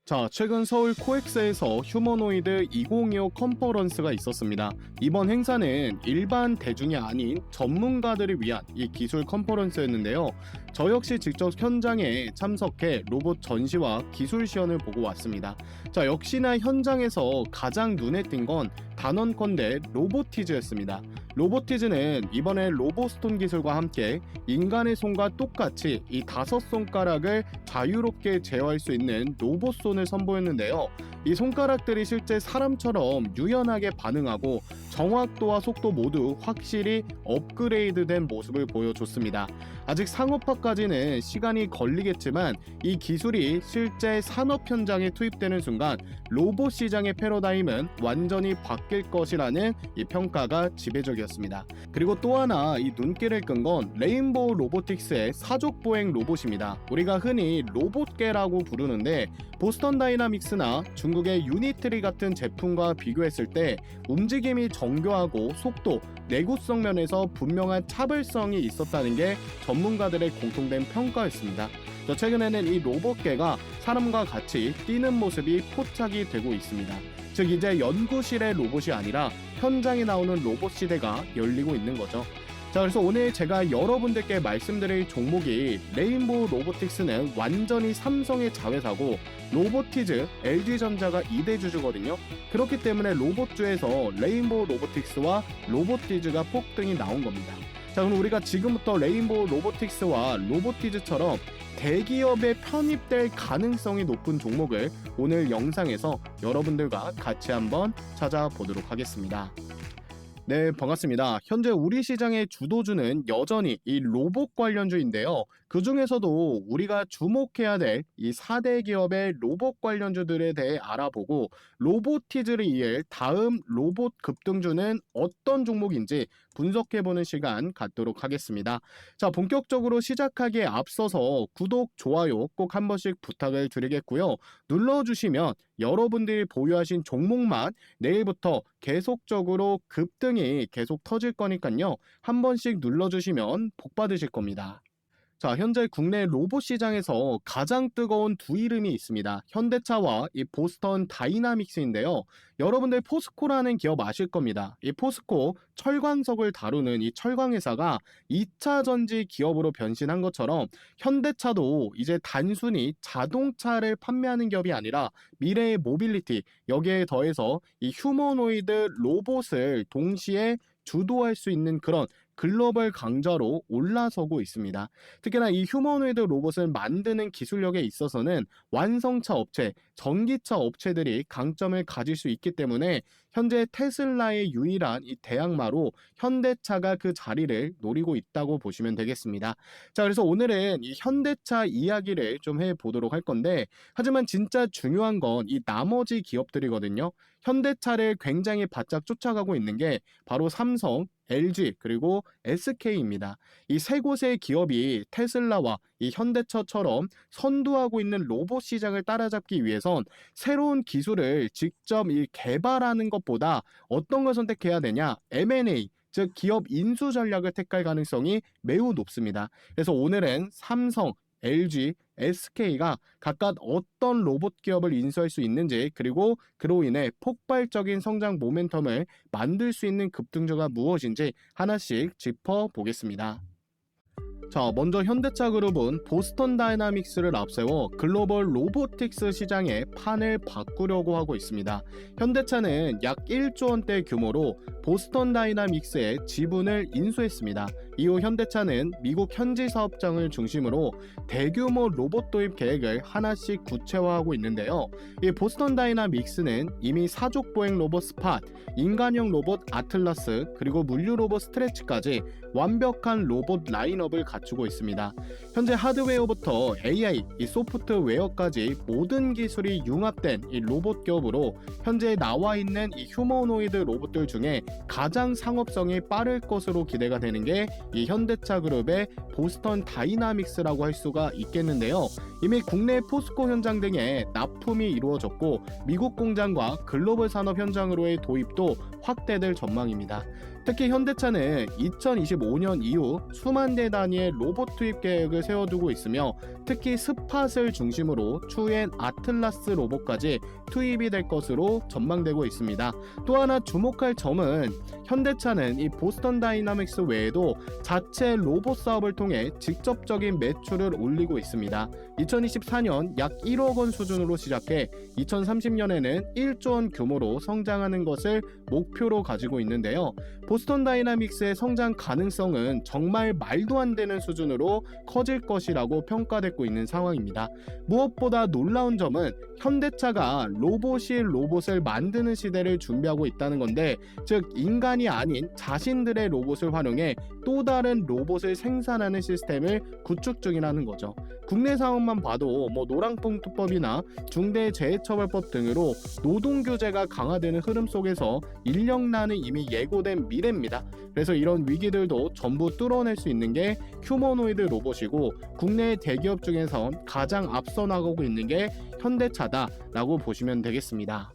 자, 최근 서울 코엑스에서 휴머노이드 2025 컨퍼런스가 있었습니다. 이번 행사는 일반 대중이 아닌 전문가들을 위한 이 기술 컨퍼런스였는데요. 저 역시 직접 현장에 참석해 로봇 전시와 기술 시연을 보고 왔습니다. 자, 역시나 현장에서 가장 눈에 띈 건 단언컨대 로보티즈였습니다. 로보티즈는 이번에 로보스톤 기술과 함께 인간의 손과 똑같이 이 5손가락을 자유롭게 제어할 수 있는 로봇손을 선보였는데요. 이 손가락들이 실제 사람처럼 유연하게 반응하고 정확도와 속도 모두 확실히 업그레이드된 모습을 보여줬습니다. 아직 상업화까지는 시간이 걸리겠지만 이 기술이 실제 산업 현장에 투입되는 순간 로봇 시장의 패러다임은 완전히 바뀔 것이라는 이 평가가 지배적이었습니다. 그리고 또 하나 이 눈길을 끈 건 레인보우 로보틱스의 사족보행 로봇입니다. 우리가 흔히 로봇계라고 부르는데 보스턴 다이나믹스나 중국의 유니트리 같은 제품과 비교했을 때 움직임이 정교하고 속도, 내구성 면에서 분명한 차별성이 있었다는 게 전문가들의 공통된 평가였습니다. 최근에는 이 로봇계가 사람과 같이 뛰는 모습이 포착이 되고 있습니다. 즉 이제 연구실의 로봇이 아니라 현장에 나오는 로봇 시대가 열리고 있는 거죠. 자, 그래서 오늘 제가 여러분들께 말씀드릴 종목이 레인보우 로보틱스는 완전히 삼성의 자회사고 로보티즈, LG전자가 2대 주주거든요. 그렇기 때문에 로봇주에서 레인보우 로보틱스와 로보티즈가 폭등이 나온 겁니다. 자, 그럼 우리가 지금부터 레인보우 로보틱스와 로보티즈처럼 대기업에 편입될 가능성이 높은 종목을 오늘 영상에서 여러분들과 같이 한번 찾아보도록 하겠습니다. 네, 반갑습니다. 현재 우리 시장의 주도주는 여전히 이 로봇 관련주인데요. 그 중에서도 우리가 주목해야 될 이 4대 기업의 로봇 관련주들에 대해 알아보고 로보티즈를 이을 다음 로봇 급등주는 어떤 종목인지 분석해보는 시간 갖도록 하겠습니다. 자, 본격적으로 시작하기에 앞서서 구독, 좋아요 꼭 한 번씩 부탁을 드리겠고요. 눌러주시면 여러분들이 보유하신 종목만 내일부터 계속적으로 급등이 계속 터질 거니까요. 한 번씩 눌러주시면 복 받으실 겁니다. 자, 현재 국내 로봇 시장에서 가장 뜨거운 두 이름이 있습니다. 현대차와 이 보스턴 다이나믹스인데요. 여러분들 포스코라는 기업 아실 겁니다. 이 포스코 철광석을 다루는 이 철광회사가 2차 전지 기업으로 변신한 것처럼 현대차도 이제 단순히 자동차를 판매하는 기업이 아니라 미래의 모빌리티, 여기에 더해서 이 휴머노이드 로봇을 동시에 주도할 수 있는 그런 글로벌 강자로 올라서고 있습니다. 특히나 이 휴머노이드 로봇을 만드는 기술력에 있어서는 완성차 업체, 전기차 업체들이 강점을 가질 수 있기 때문에 현재 테슬라의 유일한 이 대항마로 현대차가 그 자리를 노리고 있다고 보시면 되겠습니다. 자, 그래서 오늘은 이 현대차 이야기를 좀 해보도록 할 건데, 하지만 진짜 중요한 건 이 나머지 기업들이거든요. 현대차를 굉장히 바짝 쫓아가고 있는 게 바로 삼성, LG 그리고 SK입니다. 이 세 곳의 기업이 테슬라와 이 현대차처럼 선두하고 있는 로봇 시장을 따라잡기 위해선 새로운 기술을 직접 개발하는 것보다 어떤 걸 선택해야 되냐? M&A, 즉 기업 인수 전략을 택할 가능성이 매우 높습니다. 그래서 오늘은 삼성, LG, SK가 각각 어떤 로봇 기업을 인수할 수 있는지, 그리고 그로 인해 폭발적인 성장 모멘텀을 만들 수 있는 급등주가 무엇인지 하나씩 짚어보겠습니다. 자, 먼저 현대차 그룹은 보스턴 다이나믹스를 앞세워 글로벌 로보틱스 시장의 판을 바꾸려고 하고 있습니다. 현대차는 약 1조 원대 규모로 보스턴 다이나믹스의 지분을 인수했습니다. 이후 현대차는 미국 현지 사업장을 중심으로 대규모 로봇 도입 계획을 하나씩 구체화하고 있는데요. 이 보스턴 다이나믹스는 이미 사족보행 로봇 스팟, 인간형 로봇 아틀라스, 그리고 물류 로봇 스트레치까지 완벽한 로봇 라인업을 갖추고 있습니다. 현재 하드웨어부터 AI, 이 소프트웨어까지 모든 기술이 융합된 이 로봇 기업으로 현재 나와 있는 이 휴머노이드 로봇들 중에 가장 상업성이 빠를 것으로 기대가 되는 게 이 현대차 그룹의 보스턴 다이나믹스라고 할 수가 있겠는데요. 이미 국내 포스코 현장 등에 납품이 이루어졌고 미국 공장과 글로벌 산업 현장으로의 도입도 확대될 전망입니다. 특히 현대차는 2025년 이후 수만 대 단위의 로봇 투입 계획을 세워두고 있으며 특히 스팟을 중심으로 추후엔 아틀라스 로봇까지 투입이 될 것으로 전망되고 있습니다. 또 하나 주목할 점은 현대차는 이 보스턴 다이나믹스 외에도 자체 로봇 사업을 통해 직접적인 매출을 올리고 있습니다. 2024년 약 1억 원 수준으로 시작해 2030년에는 1조 원 규모로 성장하는 것을 목표로 가지고 있는데요. 보스턴 다이나믹스의 성장 가능성은 정말 말도 안 되는 수준으로 커질 것이라고 평가되고 있는 상황입니다. 무엇보다 놀라운 점은 현대차가 로봇이 로봇을 만드는 시대를 준비하고 있다는 건데, 즉 인간이 아닌 자신들의 로봇을 활용해 또 다른 로봇을 생산하는 시스템을 구축 중이라는 거죠. 국내 상황만 봐도 노랑봉투법이나 중대재해처벌법 등으로 노동규제가 강화되는 흐름 속에서 인력난은 이미 예고된 미래입니다. 그래서 이런 위기들도 전부 뚫어낼 수 있는 게 휴머노이드 로봇이고 국내 대기업 중에선 가장 앞서 나가고 있는 게 현대차다라고 보시면 되겠습니다.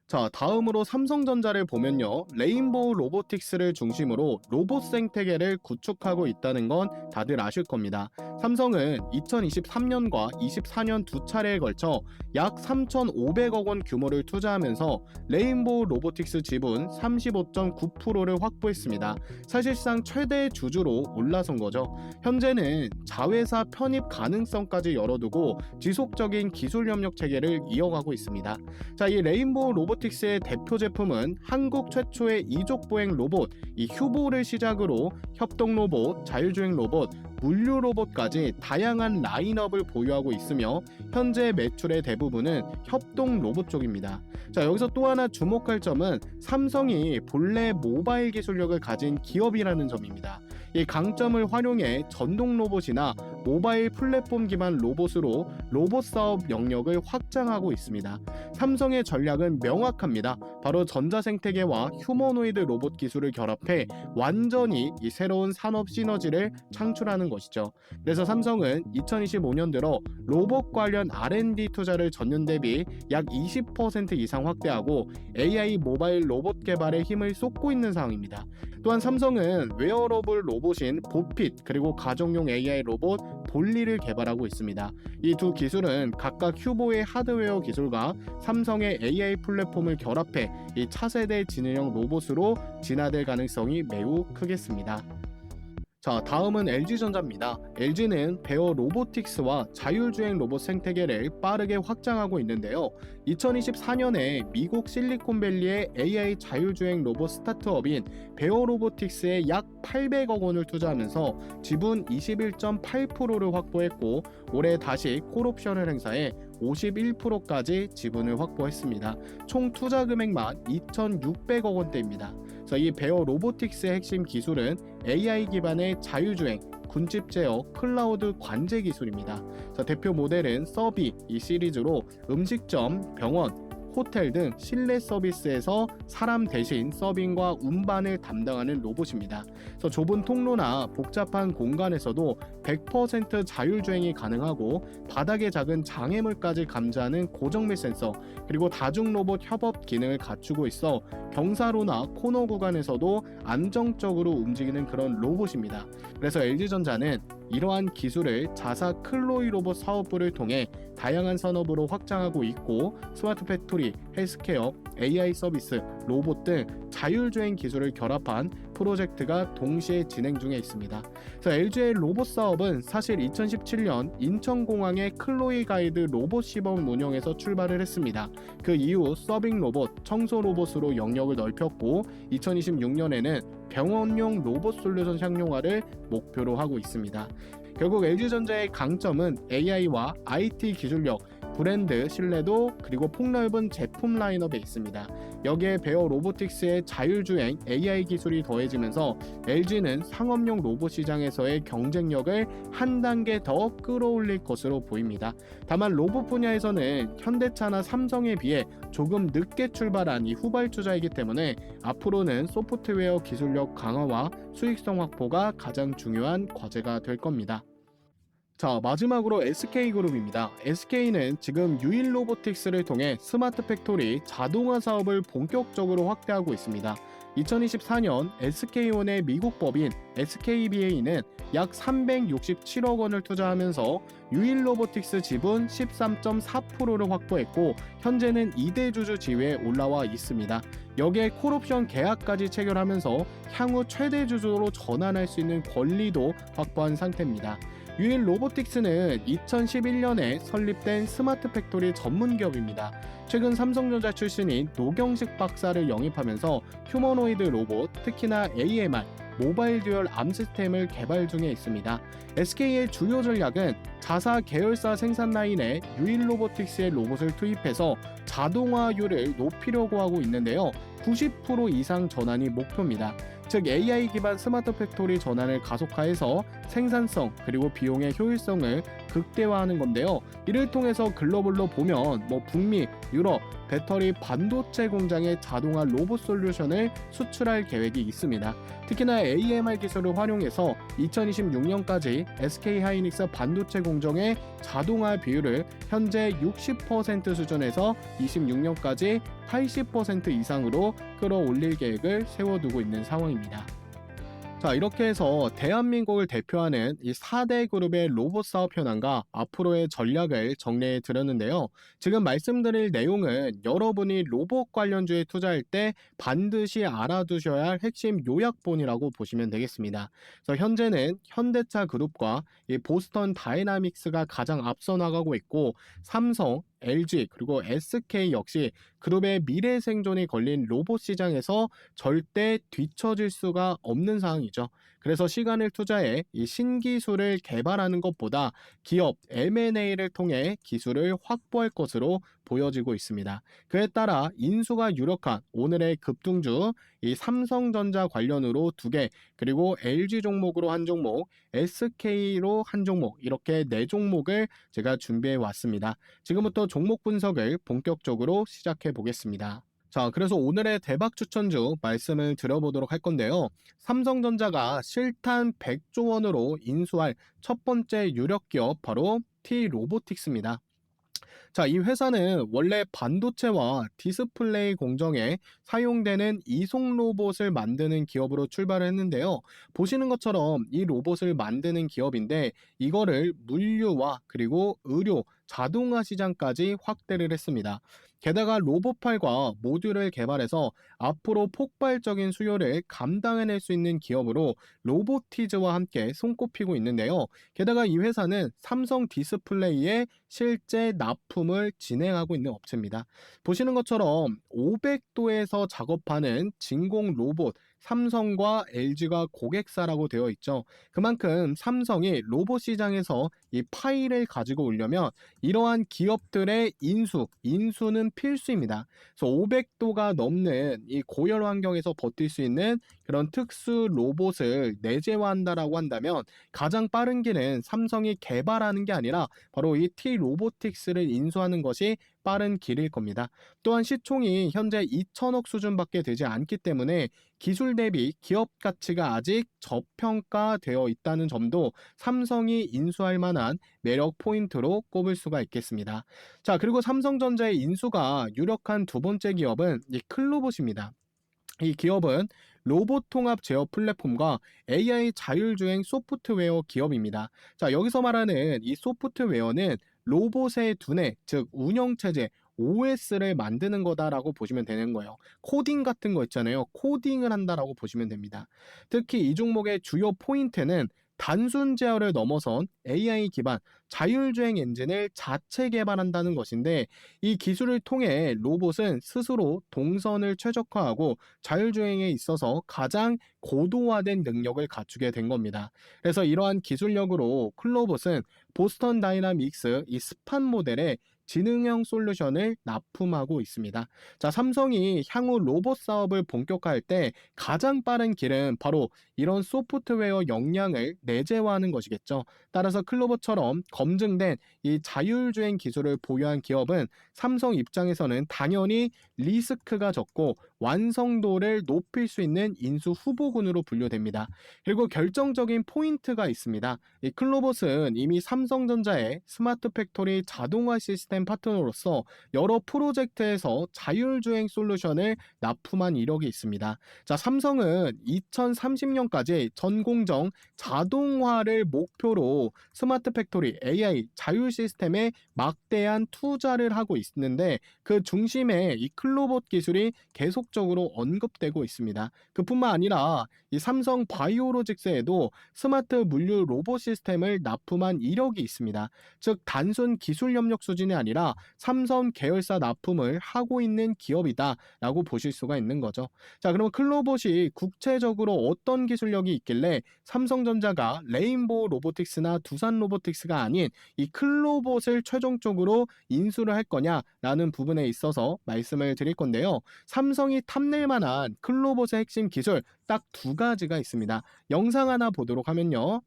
자, 다음으로 삼성전자를 보면요, 레인보우 로보틱스를 중심으로 로봇 생태계를 구축하고 있다는 건 다들 아실 겁니다. 삼성은 2023년과 24년 두 차례에 걸쳐 약 3,500억 원 규모를 투자하면서 레인보우 로보틱스 지분 35.9%를 확보했습니다. 사실상 최대 주주로 올라선 거죠. 현재는 자회사 편입 가능성까지 열어두고 지속적인 기술 협력 체계를 이어가고 있습니다. 자, 이 레인보우 로보틱스의 대표 제품은 한국 최초의 이족 보행 로봇 이 휴보를 시작으로 협동 로봇, 자율주행 로봇, 물류 로봇까지 다양한 라인업을 보유하고 있으며 현재 매출의 대부분은 협동 로봇 쪽입니다. 자, 여기서 또 하나 주목할 점은 삼성이 본래 모바일 기술력을 가진 기업이라는 점입니다. 이 강점을 활용해 전동 로봇이나 모바일 플랫폼 기반 로봇으로 로봇 사업 영역을 확장하고 있습니다. 삼성의 전략은 명확합니다. 바로 전자생태계와 휴머노이드 로봇 기술을 결합해 완전히 이 새로운 산업 시너지를 창출하는 것이죠. 그래서 삼성은 2025년 들어 로봇 관련 R&D 투자를 전년 대비 약 20% 이상 확대하고 AI 모바일 로봇 개발에 힘을 쏟고 있는 상황입니다. 또한 삼성은 웨어러블 로봇인 보핏 그리고 가정용 AI 로봇 볼리를 개발하고 있습니다. 이 두 기술은 각각 휴보의 하드웨어 기술과 삼성의 AI 플랫폼을 결합해 이 차세대 지능형 로봇으로 진화될 가능성이 매우 크겠습니다. 자, 다음은 LG전자입니다. LG는 베어 로보틱스와 자율주행 로봇 생태계를 빠르게 확장하고 있는데요. 2024년에 미국 실리콘밸리의 AI 자율주행 로봇 스타트업인 베어 로보틱스에 약 800억 원을 투자하면서 지분 21.8%를 확보했고 올해 다시 콜옵션을 행사해 51%까지 지분을 확보했습니다. 총 투자 금액만 2,600억 원대입니다. 이 베어 로보틱스의 핵심 기술은 AI 기반의 자율주행, 군집 제어, 클라우드 관제 기술입니다. 대표 모델은 서비 이 시리즈로 음식점, 병원, 호텔 등 실내 서비스에서 사람 대신 서빙과 운반을 담당하는 로봇입니다. 좁은 통로나 복잡한 공간에서도 100% 자율주행이 가능하고 바닥에 작은 장애물까지 감지하는 고정밀 센서 그리고 다중 로봇 협업 기능을 갖추고 있어 경사로나 코너 구간에서도 안정적으로 움직이는 그런 로봇입니다. 그래서 LG전자는 이러한 기술을 자사 클로이 로봇 사업부를 통해 다양한 산업으로 확장하고 있고 스마트 팩토리, 헬스케어, AI 서비스, 로봇 등 자율주행 기술을 결합한 프로젝트가 동시에 진행 중에 있습니다. LG의 로봇 사업은 사실 2017년 인천공항의 클로이 가이드 로봇 시범 운영에서 출발을 했습니다. 그 이후 서빙 로봇, 청소 로봇으로 영역을 넓혔고 2026년에는 병원용 로봇 솔루션 상용화를 목표로 하고 있습니다. 결국 LG전자의 강점은 AI와 IT 기술력 브랜드 신뢰도 그리고 폭넓은 제품 라인업에 있습니다. 여기에 베어 로보틱스의 자율주행 AI 기술이 더해지면서 LG는 상업용 로봇 시장에서의 경쟁력을 한 단계 더 끌어올릴 것으로 보입니다. 다만 로봇 분야에서는 현대차나 삼성에 비해 조금 늦게 출발한 이 후발주자이기 때문에 앞으로는 소프트웨어 기술력 강화와 수익성 확보가 가장 중요한 과제가 될 겁니다. 자, 마지막으로 SK그룹입니다. SK는 지금 유일 로보틱스를 통해 스마트 팩토리 자동화 사업을 본격적으로 확대하고 있습니다. 2024년 SK온의 미국 법인 SKBA는 약 367억 원을 투자하면서 유일 로보틱스 지분 13.4%를 확보했고 현재는 2대 주주 지위에 올라와 있습니다. 여기에 콜옵션 계약까지 체결하면서 향후 최대 주주로 전환할 수 있는 권리도 확보한 상태입니다. 유일 로보틱스는 2011년에 설립된 스마트 팩토리 전문 기업입니다. 최근 삼성전자 출신인 노경식 박사를 영입하면서 휴머노이드 로봇, 특히나 AMR, 모바일 듀얼 암 시스템을 개발 중에 있습니다. SK의 주요 전략은 자사 계열사 생산 라인에 유일 로보틱스의 로봇을 투입해서 자동화율을 높이려고 하고 있는데요. 90% 이상 전환이 목표입니다. 즉 AI 기반 스마트 팩토리 전환을 가속화해서 생산성 그리고 비용의 효율성을 극대화하는 건데요. 이를 통해서 글로벌로 보면 북미, 유럽, 배터리 반도체 공장의 자동화 로봇 솔루션을 수출할 계획이 있습니다. 특히나 AMR 기술을 활용해서 2026년까지 SK하이닉스 반도체 공정의 자동화 비율을 현재 60% 수준에서 26년까지 80% 이상으로 끌어올릴 계획을 세워두고 있는 상황입니다. 자, 이렇게 해서 대한민국을 대표하는 이 4대 그룹의 로봇 사업 현황과 앞으로의 전략을 정리해 드렸는데요. 지금 말씀드릴 내용은 여러분이 로봇 관련주에 투자할 때 반드시 알아두셔야 할 핵심 요약본이라고 보시면 되겠습니다. 그래서 현재는 현대차 그룹과 이 보스턴 다이나믹스가 가장 앞서 나가고 있고 삼성, LG 그리고 SK 역시 그룹의 미래 생존이 걸린 로봇 시장에서 절대 뒤처질 수가 없는 상황이죠. 그래서 시간을 투자해 이 신기술을 개발하는 것보다 기업 M&A를 통해 기술을 확보할 것으로 보여지고 있습니다. 그에 따라 인수가 유력한 오늘의 급등주 이 삼성전자 관련으로 2개 그리고 LG 종목으로 한 종목, SK로 한 종목 이렇게 4종목을 제가 준비해 왔습니다. 지금부터 종목 분석을 본격적으로 시작해 보겠습니다. 자, 그래서 오늘의 대박 추천주 말씀을 드려보도록 할 건데요. 삼성전자가 실탄 100조 원으로 인수할 첫 번째 유력 기업 바로 T-로보틱스입니다. 자, 이 회사는 원래 반도체와 디스플레이 공정에 사용되는 이송 로봇을 만드는 기업으로 출발을 했는데요. 보시는 것처럼 이 로봇을 만드는 기업인데 이거를 물류와 그리고 의료, 자동화 시장까지 확대를 했습니다. 게다가 로봇팔과 모듈을 개발해서 앞으로 폭발적인 수요를 감당해낼 수 있는 기업으로 로보티즈와 함께 손꼽히고 있는데요. 게다가 이 회사는 삼성 디스플레이에 실제 납품을 진행하고 있는 업체입니다. 보시는 것처럼 500도에서 작업하는 진공 로봇, 삼성과 LG가 고객사라고 되어 있죠. 그만큼 삼성이 로봇 시장에서 이 파이를 가지고 오려면 이러한 기업들의 인수는 필수입니다. 그래서 500도가 넘는 이 고열 환경에서 버틸 수 있는 그런 특수 로봇을 내재화한다라고 한다면 가장 빠른 길은 삼성이 개발하는 게 아니라 바로 이 T-로보틱스를 인수하는 것이 빠른 길일 겁니다. 또한 시총이 현재 2천억 수준밖에 되지 않기 때문에 기술 대비 기업 가치가 아직 저평가되어 있다는 점도 삼성이 인수할 만한 매력 포인트로 꼽을 수가 있겠습니다. 자, 그리고 삼성전자의 인수가 유력한 두 번째 기업은 이 클로봇입니다. 이 기업은 로봇 통합 제어 플랫폼과 AI 자율주행 소프트웨어 기업입니다. 자, 여기서 말하는 이 소프트웨어는 로봇의 두뇌, 즉 운영체제, OS를 만드는 거다라고 보시면 되는 거예요. 코딩 같은 거 있잖아요. 코딩을 한다라고 보시면 됩니다. 특히 이 종목의 주요 포인트는 단순 제어를 넘어선 AI 기반 자율주행 엔진을 자체 개발한다는 것인데 이 기술을 통해 로봇은 스스로 동선을 최적화하고 자율주행에 있어서 가장 고도화된 능력을 갖추게 된 겁니다. 그래서 이러한 기술력으로 클로봇은 보스턴 다이나믹스 이 스판 모델에 지능형 솔루션을 납품하고 있습니다. 자, 삼성이 향후 로봇 사업을 본격화할 때 가장 빠른 길은 바로 이런 소프트웨어 역량을 내재화하는 것이겠죠. 따라서 클로버처럼 검증된 이 자율주행 기술을 보유한 기업은 삼성 입장에서는 당연히 리스크가 적고 완성도를 높일 수 있는 인수 후보군으로 분류됩니다. 그리고 결정적인 포인트가 있습니다. 이 클로봇은 이미 삼성전자의 스마트 팩토리 자동화 시스템 파트너로서 여러 프로젝트에서 자율주행 솔루션을 납품한 이력이 있습니다. 자, 삼성은 2030년까지 전 공정 자동화를 목표로 스마트 팩토리 AI 자율 시스템에 막대한 투자를 하고 있는데 그 중심에 이 클로봇 기술이 계속적으로 언급되고 있습니다. 그뿐만 아니라 이 삼성 바이오로직스에도 스마트 물류 로봇 시스템을 납품한 이력이 있습니다. 즉 단순 기술 협력 수준이 아니라 삼성 계열사 납품을 하고 있는 기업이다라고 보실 수가 있는 거죠. 자, 그럼 클로봇이 국제적으로 어떤 기술력이 있길래 삼성전자가 레인보우 로보틱스나 두산 로보틱스가 아닌 이 클로봇을 최종적으로 인수를 할 거냐라는 부분에 있어서 말씀을 드릴 건데요. 삼성이 탐낼 만한 클로봇의 핵심 기술 딱 두 가지가 있습니다. 영상 하나 보도록 하면요.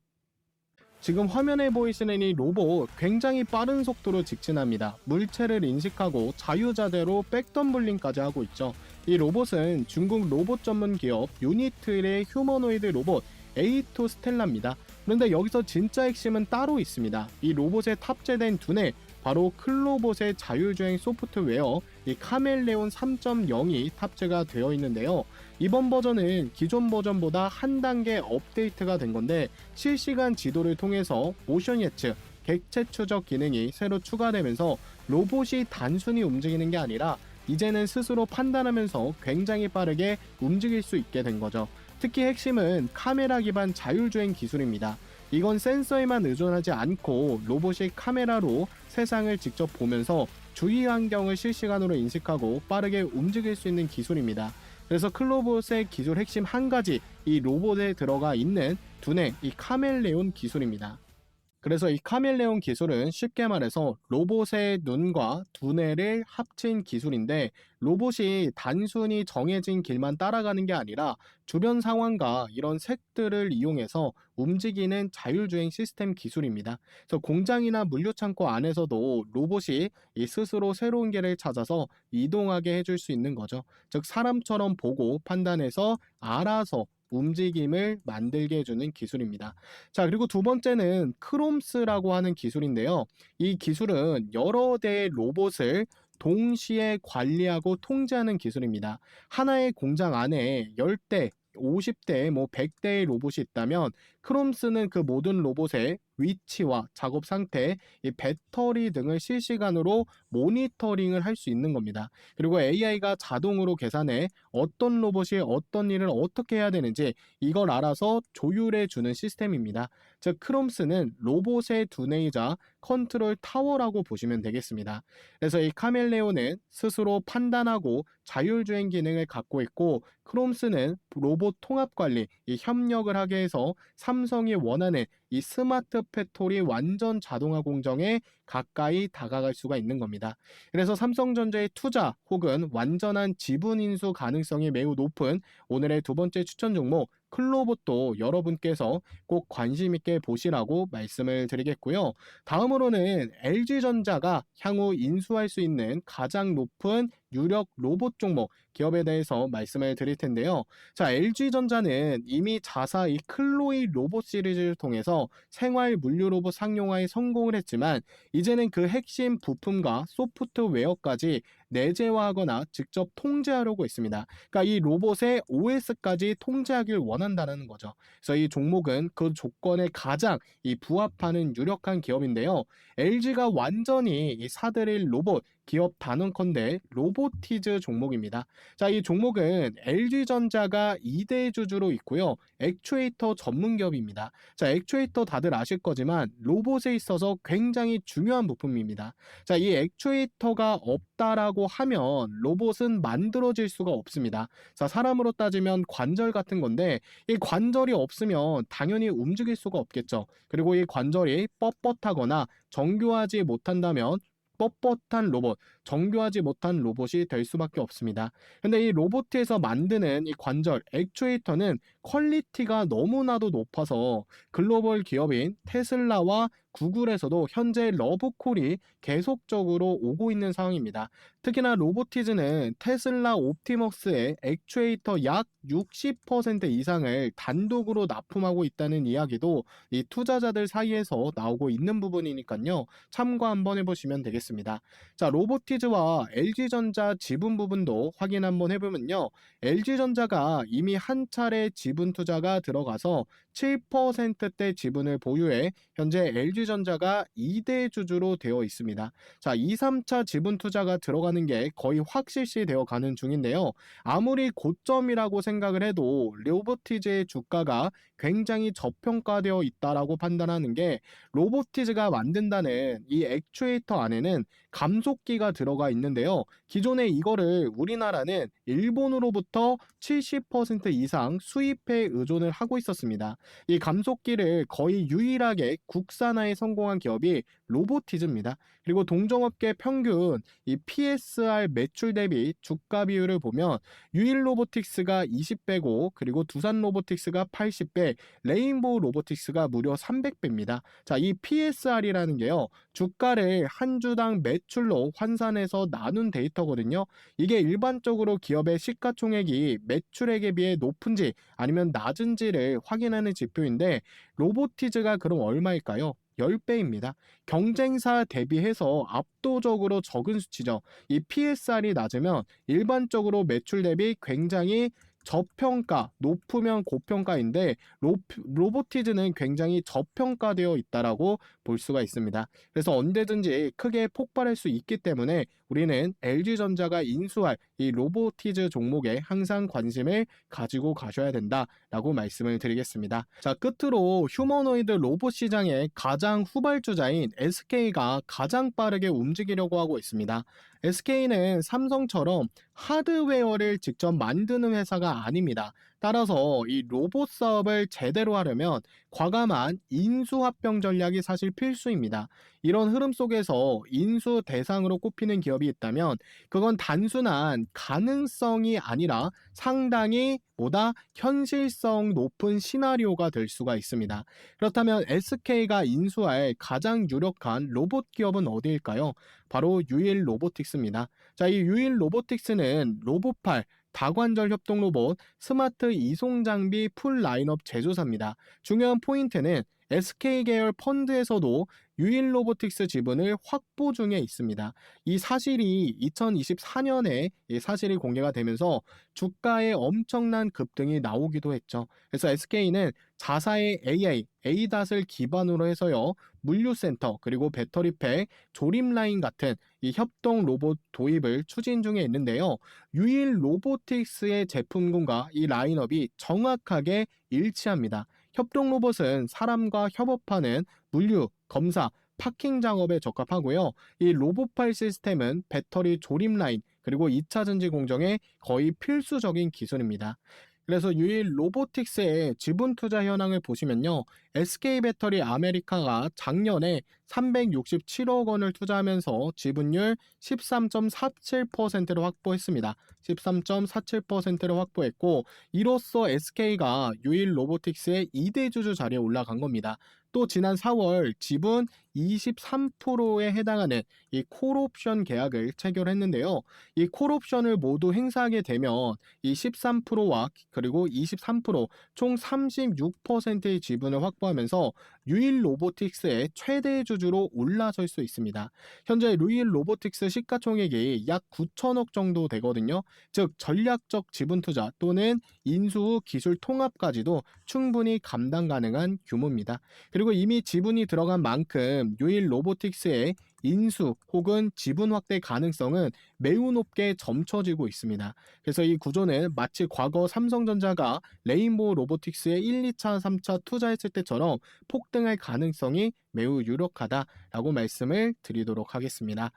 지금 화면에 보이시는 이 로봇 굉장히 빠른 속도로 직진합니다. 물체를 인식하고 자유자재로 백덤블링까지 하고 있죠. 이 로봇은 중국 로봇 전문 기업 유니트의 휴머노이드 로봇 A2 스텔라입니다. 그런데 여기서 진짜 핵심은 따로 있습니다. 이 로봇에 탑재된 두뇌, 바로 클로봇의 자율주행 소프트웨어 이 카멜레온 3.0이 탑재가 되어 있는데요. 이번 버전은 기존 버전보다 한 단계 업데이트가 된 건데 실시간 지도를 통해서 모션 예측, 객체 추적 기능이 새로 추가되면서 로봇이 단순히 움직이는 게 아니라 이제는 스스로 판단하면서 굉장히 빠르게 움직일 수 있게 된 거죠. 특히 핵심은 카메라 기반 자율주행 기술입니다. 이건 센서에만 의존하지 않고 로봇이 카메라로 세상을 직접 보면서 주위 환경을 실시간으로 인식하고 빠르게 움직일 수 있는 기술입니다. 그래서 클로봇의 기술 핵심 한 가지, 이 로봇에 들어가 있는 두뇌, 이 카멜레온 기술입니다. 그래서 이 카멜레온 기술은 쉽게 말해서 로봇의 눈과 두뇌를 합친 기술인데 로봇이 단순히 정해진 길만 따라가는 게 아니라 주변 상황과 이런 색들을 이용해서 움직이는 자율주행 시스템 기술입니다. 그래서 공장이나 물류창고 안에서도 로봇이 이 스스로 새로운 길을 찾아서 이동하게 해줄 수 있는 거죠. 즉 사람처럼 보고 판단해서 알아서 움직임을 만들게 해주는 기술입니다. 자, 그리고 두 번째는 크롬스라고 하는 기술인데요. 이 기술은 여러 대의 로봇을 동시에 관리하고 통제하는 기술입니다. 하나의 공장 안에 10대, 50대, 100대의 로봇이 있다면 크롬스는 그 모든 로봇의 위치와 작업 상태, 이 배터리 등을 실시간으로 모니터링을 할 수 있는 겁니다. 그리고 AI가 자동으로 계산해 어떤 로봇이 어떤 일을 어떻게 해야 되는지 이걸 알아서 조율해 주는 시스템입니다. 즉 크롬스는 로봇의 두뇌이자 컨트롤 타워라고 보시면 되겠습니다. 그래서 이 카멜레온은 스스로 판단하고 자율주행 기능을 갖고 있고 크롬스는 로봇 통합 관리, 이 협력을 하게 해서 삼성이 원하는 이 스마트 팩토리 완전 자동화 공정에 가까이 다가갈 수가 있는 겁니다. 그래서 삼성전자의 투자 혹은 완전한 지분 인수 가능성이 매우 높은 오늘의 두 번째 추천 종목 클로봇도 여러분께서 꼭 관심 있게 보시라고 말씀을 드리겠고요. 다음으로는 LG전자가 향후 인수할 수 있는 가장 높은 유력 로봇 종목 기업에 대해서 말씀을 드릴 텐데요. 자, LG전자는 이미 자사 이 클로이 로봇 시리즈를 통해서 생활 물류 로봇 상용화에 성공을 했지만 이제는 그 핵심 부품과 소프트웨어까지 내재화하거나 직접 통제하려고 있습니다. 그러니까 이 로봇의 OS까지 통제하길 원한다는 거죠. 그래서 이 종목은 그 조건에 가장 이 부합하는 유력한 기업인데요. LG가 완전히 이 사들일 로봇 기업 단언컨대 로보티즈 종목입니다. 자, 이 종목은 LG전자가 2대 주주로 있고요. 액추에이터 전문 기업입니다. 자, 액추에이터 다들 아실 거지만 로봇에 있어서 굉장히 중요한 부품입니다. 자, 이 액추에이터가 없다라고 하면 로봇은 만들어질 수가 없습니다. 자, 사람으로 따지면 관절 같은 건데 이 관절이 없으면 당연히 움직일 수가 없겠죠. 그리고 이 관절이 뻣뻣하거나 정교하지 못한다면 뻣뻣한 로봇, 정교하지 못한 로봇이 될 수밖에 없습니다. 근데 이 로보트에서 만드는 이 관절, 액추에이터는 퀄리티가 너무나도 높아서 글로벌 기업인 테슬라와 구글에서도 현재 러브콜이 계속적으로 오고 있는 상황입니다. 특히나 로보티즈는 테슬라 옵티머스의 액추에이터 약 60% 이상을 단독으로 납품하고 있다는 이야기도 이 투자자들 사이에서 나오고 있는 부분이니까요. 참고 한번 해보시면 되겠습니다. 자, 로보티즈와 LG전자 지분 부분도 확인 한번 해보면요. LG전자가 이미 한 차례 지분 투자가 들어가서 7%대 지분을 보유해 현재 LG전자가 2대 주주로 되어 있습니다. 자, 2, 3차 지분 투자가 들어가는 게 거의 확실시 되어 가는 중인데요. 아무리 고점이라고 생각을 해도 로보티즈의 주가가 굉장히 저평가되어 있다라고 판단하는 게 로보티즈가 만든다는 이 액추에이터 안에는 감속기가 들어가 있는데요. 기존에 이거를 우리나라는 일본으로부터 70% 이상 수입에 의존을 하고 있었습니다. 이 감속기를 거의 유일하게 국산화에 성공한 기업이 로보티즈입니다. 그리고 동종업계 평균 이 PSR 매출 대비 주가 비율을 보면 유일 로보틱스가 20배고 그리고 두산 로보틱스가 80배, 레인보우 로보틱스가 무려 300배입니다. 자, 이 PSR이라는 게요. 주가를 한 주당 매출로 환산해서 나눈 데이터거든요. 이게 일반적으로 기업의 시가총액이 매출액에 비해 높은지 아니면 낮은지를 확인하는 지표인데 로보티즈가 그럼 얼마일까요? 10배입니다. 경쟁사 대비해서 압도적으로 적은 수치죠. 이 PSR이 낮으면 일반적으로 매출 대비 굉장히 저평가, 높으면 고평가인데 로보티즈는 굉장히 저평가되어 있다라고 볼 수가 있습니다. 그래서 언제든지 크게 폭발할 수 있기 때문에 우리는 LG전자가 인수할 이 로보티즈 종목에 항상 관심을 가지고 가셔야 된다라고 말씀을 드리겠습니다. 자, 끝으로 휴머노이드 로봇 시장의 가장 후발주자인 SK가 가장 빠르게 움직이려고 하고 있습니다. SK는 삼성처럼 하드웨어를 직접 만드는 회사가 아닙니다. 따라서 이 로봇 사업을 제대로 하려면 과감한 인수합병 전략이 사실 필수입니다. 이런 흐름 속에서 인수 대상으로 꼽히는 기업이 있다면 그건 단순한 가능성이 아니라 상당히 보다 현실성 높은 시나리오가 될 수가 있습니다. 그렇다면 SK가 인수할 가장 유력한 로봇 기업은 어디일까요? 바로 유일 로보틱스입니다. 자, 이 유일 로보틱스는 로봇팔, 다관절 협동 로봇, 스마트 이송 장비 풀 라인업 제조사입니다. 중요한 포인트는 SK 계열 펀드에서도 유일 로보틱스 지분을 확보 중에 있습니다. 이 사실이 2024년에 이 사실이 공개가 되면서 주가에 엄청난 급등이 나오기도 했죠. 그래서 SK는 자사의 AI, ADAS을 기반으로 해서요. 물류센터, 그리고 배터리팩, 조립 라인 같은 이 협동 로봇 도입을 추진 중에 있는데요. 유일 로보틱스의 제품군과 이 라인업이 정확하게 일치합니다. 협동 로봇은 사람과 협업하는 물류, 검사, 파킹 작업에 적합하고요. 이 로봇팔 시스템은 배터리 조립 라인, 그리고 2차 전지 공정에 거의 필수적인 기술입니다. 그래서 유일 로보틱스의 지분 투자 현황을 보시면요. SK배터리 아메리카가 작년에 367억 원을 투자하면서 지분율 13.47%를 확보했습니다. 13.47%를 확보했고 이로써 SK가 유일 로보틱스의 2대 주주 자리에 올라간 겁니다. 또 지난 4월 지분 23%에 해당하는 이 콜옵션 계약을 체결했는데요. 이 콜옵션을 모두 행사하게 되면 이 13%와 그리고 23%총 36%의 지분을 확보하면서 유일 로보틱스의 최대 주주로 올라설 수 있습니다. 현재 유일 로보틱스 시가총액이 약 9천억 정도 되거든요. 즉 전략적 지분 투자 또는 인수 후 기술 통합까지도 충분히 감당 가능한 규모입니다. 그리고 이미 지분이 들어간 만큼 유일 로보틱스의 인수 혹은 지분 확대 가능성은 매우 높게 점쳐지고 있습니다. 그래서 이 구조는 마치 과거 삼성전자가 레인보우 로보틱스에 1, 2차, 3차 투자했을 때처럼 폭등할 가능성이 매우 유력하다라고 말씀을 드리도록 하겠습니다.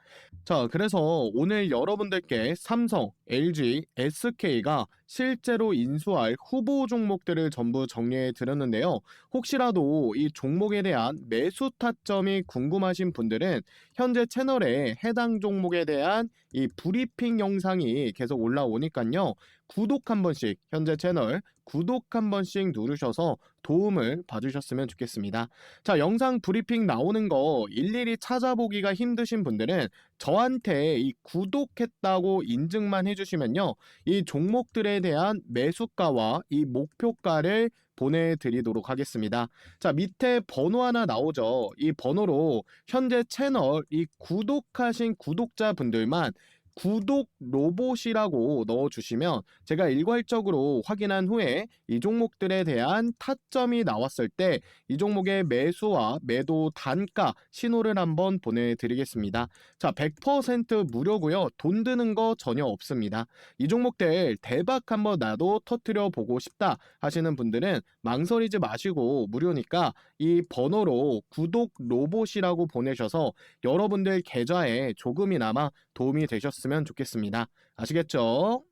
자, 그래서 오늘 여러분들께 삼성, LG, SK가 실제로 인수할 후보 종목들을 전부 정리해 드렸는데요. 혹시라도 이 종목에 대한 매수 타점이 궁금하신 분들은 현재 채널에 해당 종목에 대한 이 브리핑 영상이 계속 올라오니까요. 구독 한 번씩, 현재 채널 구독 한 번씩 누르셔서 도움을 봐주셨으면 좋겠습니다. 자, 영상 브리핑 나오는 거 일일이 찾아보기가 힘드신 분들은 저한테 이 구독했다고 인증만 해주시면요. 이 종목들에 대한 매수가와 이 목표가를 보내드리도록 하겠습니다. 자, 밑에 번호 하나 나오죠. 이 번호로 현재 채널 이 구독하신 구독자분들만 구독 로봇이라고 넣어주시면 제가 일괄적으로 확인한 후에 이 종목들에 대한 타점이 나왔을 때 이 종목의 매수와 매도 단가 신호를 한번 보내드리겠습니다. 자, 100% 무료고요. 돈 드는 거 전혀 없습니다. 이 종목들 대박 한번 나도 터트려 보고 싶다 하시는 분들은 망설이지 마시고 무료니까 이 번호로 구독 로봇이라고 보내셔서 여러분들 계좌에 조금이나마 도움이 되셨으면 좋겠습니다. 아시겠죠?